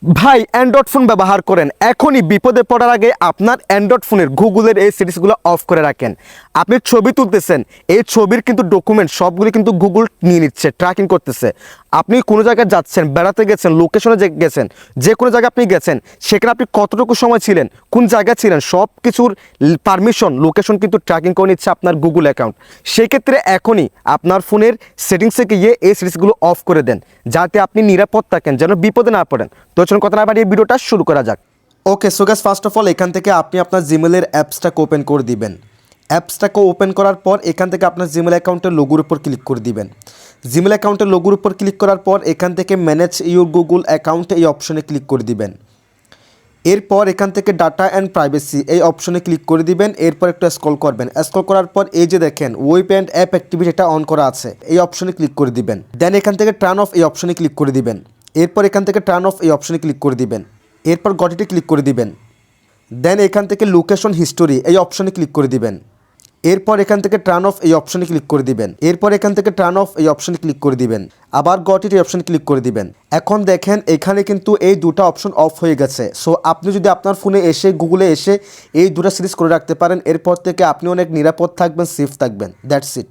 ভাই Android phone ব্যবহার করেন, এখনই বিপদে পড়ার আগে আপনার অ্যান্ড্রয়েড ফোনের গুগলের এই সেটিংসগুলো অফ করে রাখেন। আপনি ছবি তুলতেছেন, এই ছবির কিন্তু ডকুমেন্ট সবগুলো কিন্তু গুগল নিয়ে নিচ্ছে, ট্র্যাকিং করতেছে। আপনি কোনো জায়গায় যাচ্ছেন, বেড়াতে গেছেন, লোকেশনে গেছেন, যে কোনো জায়গায় আপনি গেছেন, সেখানে আপনি কতটুকু সময় ছিলেন, কোন জায়গায় ছিলেন, সব কিছুর পারমিশন লোকেশন কিন্তু ট্র্যাকিং করে নিচ্ছে আপনার গুগল অ্যাকাউন্ট। সেক্ষেত্রে এখনই আপনার ফোনের সেটিংসে গিয়ে এই সেটিংসগুলো অফ করে দেন, যাতে আপনি নিরাপদ থাকেন, যেন বিপদে না পড়েন। তো চলুন কথা না বাড়িয়ে ভিডিওটা শুরু করা যাক। Okay so guys, first of all এখান থেকে আপনি আপনার জিমেলের অ্যাপসটাকে ওপেন করে দিবেন। অ্যাপসটাকে ওপেন করার পর এখান থেকে আপনার জিমেল অ্যাকাউন্টের লোগোর উপর ক্লিক করে দিবেন। জিমেল অ্যাকাউন্টের লোগোর উপর ক্লিক করার পর এখান থেকে ম্যানেজ ইউর গুগল অ্যাকাউন্ট এই অপশনে ক্লিক করে দিবেন। এরপর এখান থেকে ডাটা অ্যান্ড প্রাইভেসি এই অপশনে ক্লিক করে দিবেন। এরপর একটু স্ক্রল করবেন, স্ক্রল করার পর এই যে দেখেন ওয়েব অ্যান্ড অ্যাপ অ্যাক্টিভিটি এটা অন করা আছে, এই অপশনে ক্লিক করে দিবেন। দেন এখান থেকে টার্ন অফ এই অপশনে ক্লিক করে দিবেন। এরপর এখান থেকে টার্ন অফ এই অপশনে ক্লিক করে দিবেন। এরপর গটিতে ক্লিক করে দিবেন। দেন এখান থেকে লোকেশন হিস্টোরি এই অপশনে ক্লিক করে দিবেন। এরপর এখান থেকে টার্ন অফ এই অপশনে ক্লিক করে দিবেন। এরপর এখান থেকে টার্ন অফ এই অপশনে ক্লিক করে দিবেন। আবার গট ইট এই অপশনে ক্লিক করে দিবেন। এখন দেখেন এখানে কিন্তু এই দুটো অপশন অফ হয়ে গেছে। সো আপনি যদি আপনার ফোনে এসে গুগলে এসে এই দুটো সিরিজ করে রাখতে পারেন, এরপর থেকে আপনি অনেক নিরাপদ থাকবেন, সেফ থাকবেন। That's it.